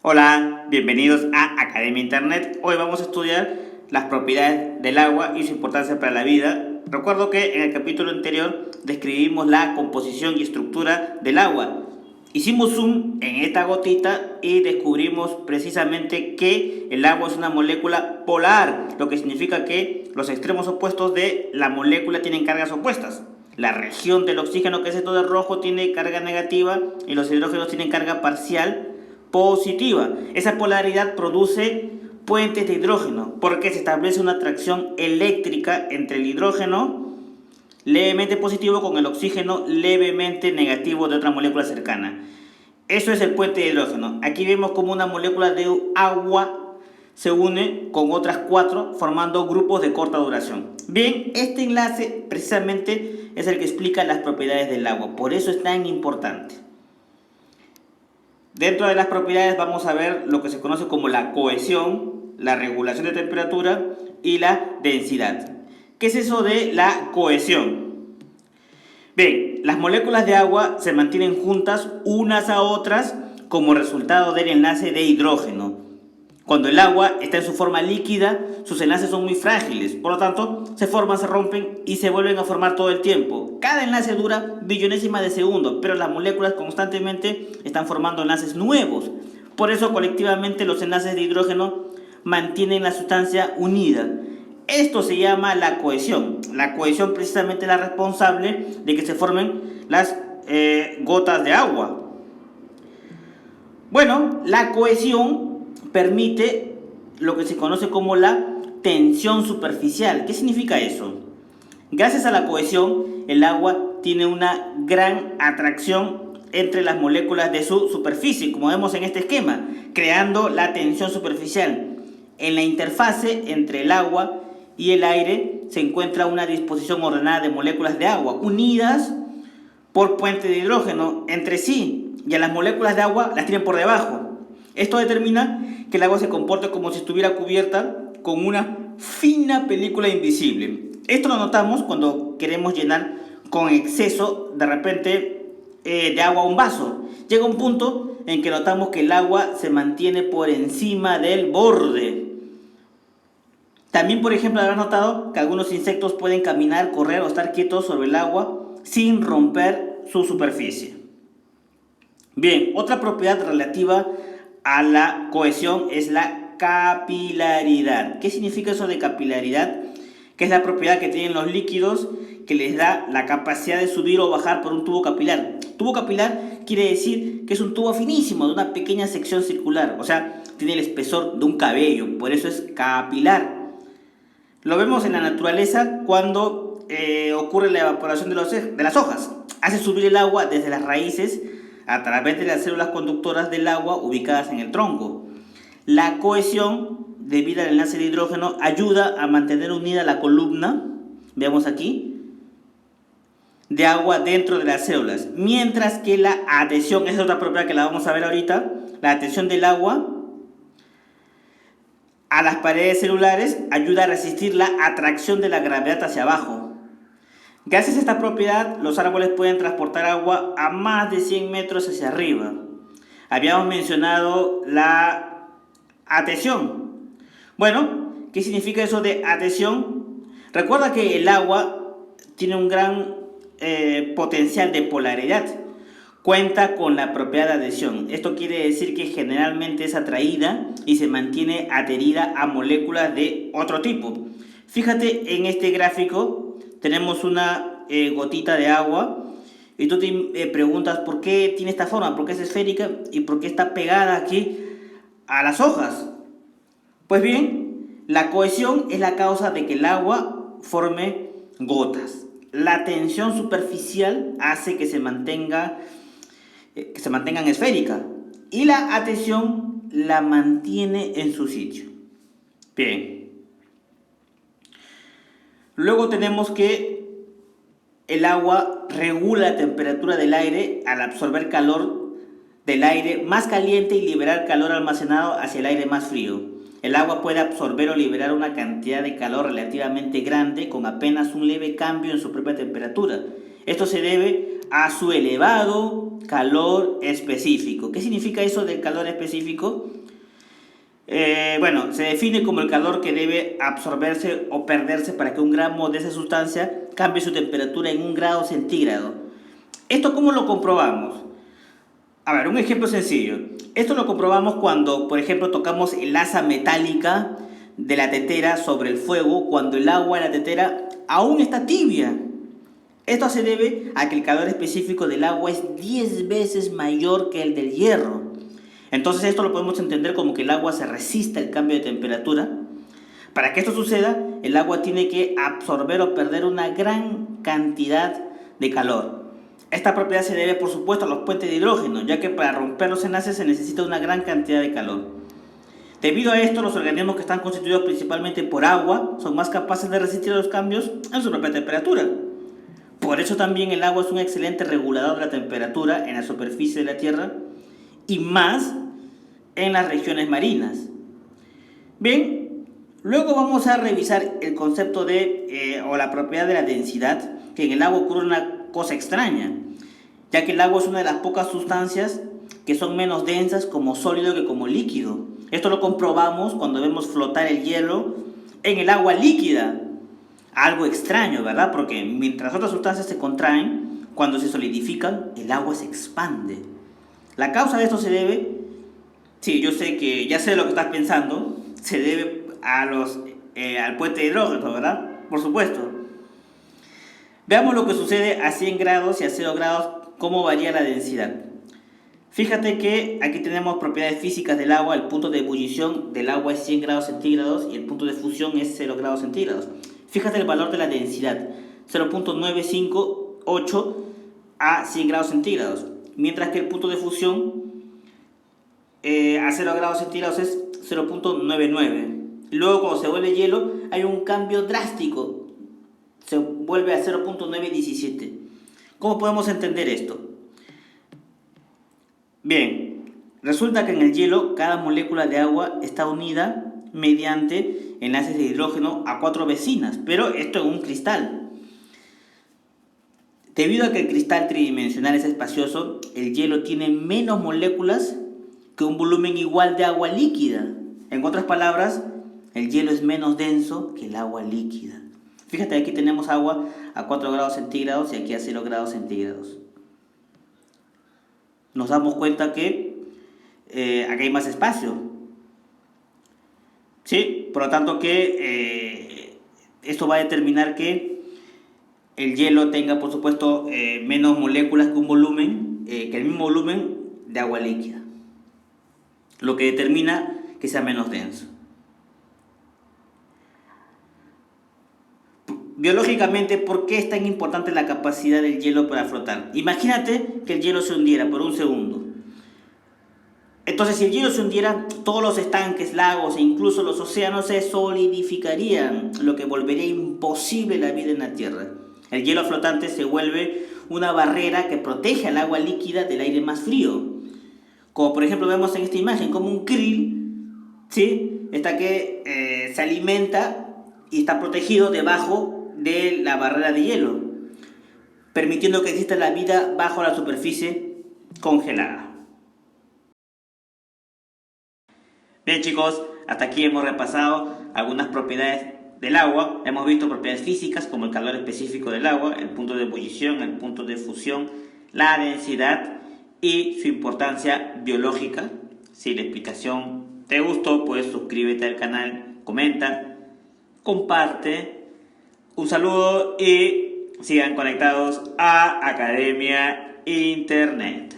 Hola, bienvenidos a Academia Internet. Hoy vamos a estudiar las propiedades del agua y su importancia para la vida. Recuerdo que en el capítulo anterior describimos la composición y estructura del agua. Hicimos zoom en esta gotita y descubrimos precisamente que el agua es una molécula polar, lo que significa que los extremos opuestos de la molécula tienen cargas opuestas. La región del oxígeno, que es esto de rojo, tiene carga negativa y los hidrógenos tienen carga parcial positiva. Esa polaridad produce puentes de hidrógeno porque se establece una atracción eléctrica entre el hidrógeno levemente positivo con el oxígeno levemente negativo de otra molécula cercana. Eso es el puente de hidrógeno. Aquí vemos como una molécula de agua se une con otras 4 formando grupos de corta duración. Bien, este enlace precisamente es el que explica las propiedades del agua, por eso es tan importante. Dentro de las propiedades vamos a ver lo que se conoce como la cohesión, la regulación de temperatura y la densidad. ¿Qué es eso de la cohesión? Bien, las moléculas de agua se mantienen juntas unas a otras como resultado del enlace de hidrógeno. Cuando el agua está en su forma líquida, sus enlaces son muy frágiles, por lo tanto, se forman, se rompen y se vuelven a formar todo el tiempo. Cada enlace dura billonésimas de segundos, pero las moléculas constantemente están formando enlaces nuevos. Por eso, colectivamente, los enlaces de hidrógeno mantienen la sustancia unida. Esto se llama la cohesión. La cohesión precisamente es la responsable de que se formen las gotas de agua. Bueno, la cohesión permite lo que se conoce como la tensión superficial. ¿Qué significa eso? Gracias a la cohesión, el agua tiene una gran atracción entre las moléculas de su superficie, como vemos en este esquema, creando la tensión superficial. En la interfase entre el agua y el aire se encuentra una disposición ordenada de moléculas de agua unidas por puente de hidrógeno entre sí, y a las moléculas de agua las tienen por debajo. Esto determina que el agua se comporte como si estuviera cubierta con una fina película invisible. Esto lo notamos cuando queremos llenar con exceso de repente de agua un vaso. Llega un punto en que notamos que el agua se mantiene por encima del borde. También, por ejemplo, habrás notado que algunos insectos pueden caminar, correr o estar quietos sobre el agua sin romper su superficie. Bien, otra propiedad relativa a la cohesión es la capilaridad. ¿Qué significa eso de capilaridad? Que es la propiedad que tienen los líquidos que les da la capacidad de subir o bajar por un tubo capilar. Tubo capilar quiere decir que es un tubo finísimo de una pequeña sección circular, o sea, tiene el espesor de un cabello, por eso es capilar. Lo vemos en la naturaleza cuando ocurre la evaporación de las hojas. Hace subir el agua desde las raíces a través de las células conductoras del agua ubicadas en el tronco. La cohesión, debido al enlace de hidrógeno, ayuda a mantener unida la columna, veamos aquí, de agua dentro de las células. Mientras que la adhesión, es otra propiedad que la vamos a ver ahorita, la adhesión del agua a las paredes celulares ayuda a resistir la atracción de la gravedad hacia abajo. Gracias a esta propiedad, los árboles pueden transportar agua a más de 100 metros hacia arriba. Habíamos mencionado la adhesión. Bueno, ¿qué significa eso de adhesión? Recuerda que el agua tiene un gran potencial de polaridad. Cuenta con la propiedad de adhesión. Esto quiere decir que generalmente es atraída y se mantiene adherida a moléculas de otro tipo. Fíjate en este gráfico. Tenemos una gotita de agua y tú te preguntas por qué tiene esta forma, por qué es esférica y por qué está pegada aquí a las hojas. Pues bien, la cohesión es la causa de que el agua forme gotas. La tensión superficial hace que se mantengan esféricas y la adhesión la mantiene en su sitio. Bien. Luego tenemos que el agua regula la temperatura del aire al absorber calor del aire más caliente y liberar calor almacenado hacia el aire más frío. El agua puede absorber o liberar una cantidad de calor relativamente grande con apenas un leve cambio en su propia temperatura. Esto se debe a su elevado calor específico. ¿Qué significa eso del calor específico? Bueno, se define como el calor que debe absorberse o perderse para que un gramo de esa sustancia cambie su temperatura en 1 °C. ¿Esto cómo lo comprobamos? A ver, un ejemplo sencillo. Esto lo comprobamos cuando, por ejemplo, tocamos el asa metálica de la tetera sobre el fuego cuando el agua de la tetera aún está tibia. Esto se debe a que el calor específico del agua es 10 veces mayor que el del hierro. Entonces esto lo podemos entender como que el agua se resiste al cambio de temperatura. Para que esto suceda, el agua tiene que absorber o perder una gran cantidad de calor. Esta propiedad se debe, por supuesto, a los puentes de hidrógeno, ya que para romper los enlaces se necesita una gran cantidad de calor. Debido a esto, los organismos que están constituidos principalmente por agua son más capaces de resistir los cambios en su propia temperatura. Por eso también el agua es un excelente regulador de la temperatura en la superficie de la Tierra y más en las regiones marinas. Bien, luego vamos a revisar el concepto o la propiedad de la densidad, que en el agua ocurre una cosa extraña, ya que el agua es una de las pocas sustancias que son menos densas como sólido que como líquido. Esto lo comprobamos cuando vemos flotar el hielo en el agua líquida. Algo extraño, ¿verdad? Porque mientras otras sustancias se contraen, cuando se solidifican, el agua se expande. La causa de esto se debe, sí, yo sé que ya sé lo que estás pensando, se debe al puente de hidrógeno, ¿verdad? Por supuesto. Veamos lo que sucede a 100 grados y a 0 grados, cómo varía la densidad. Fíjate que aquí tenemos propiedades físicas del agua. El punto de ebullición del agua es 100 grados centígrados y el punto de fusión es 0 grados centígrados. Fíjate el valor de la densidad, 0.958 a 100 grados centígrados, mientras que el punto de fusión a 0 grados centígrados es 0.99. Luego, cuando se vuelve hielo, hay un cambio drástico, se vuelve a 0.917. ¿Cómo podemos entender esto? Bien, resulta que en el hielo cada molécula de agua está unida mediante enlaces de hidrógeno a 4 vecinas, pero esto en un cristal. Debido a que el cristal tridimensional es espacioso, el hielo tiene menos moléculas que un volumen igual de agua líquida. En otras palabras, el hielo es menos denso que el agua líquida. Fíjate, aquí tenemos agua a 4 grados centígrados y aquí a 0 grados centígrados. Nos damos cuenta que aquí hay más espacio. ¿Sí? Por lo tanto que esto va a determinar que el hielo tenga, por supuesto, menos moléculas que un volumen, que el mismo volumen de agua líquida. Lo que determina que sea menos denso. Biológicamente, ¿por qué es tan importante la capacidad del hielo para flotar? Imagínate que el hielo se hundiera por un segundo. Entonces, si el hielo se hundiera, todos los estanques, lagos e incluso los océanos se solidificarían, lo que volvería imposible la vida en la Tierra. El hielo flotante se vuelve una barrera que protege al agua líquida del aire más frío. Como por ejemplo vemos en esta imagen, como un krill, ¿sí? Está que se alimenta y está protegido debajo de la barrera de hielo, permitiendo que exista la vida bajo la superficie congelada. Bien chicos, hasta aquí hemos repasado algunas propiedades del agua. Hemos visto propiedades físicas como el calor específico del agua, el punto de ebullición, el punto de fusión, la densidad y su importancia biológica. Si la explicación te gustó, pues suscríbete al canal, comenta, comparte. Un saludo y sigan conectados a Academia Internet.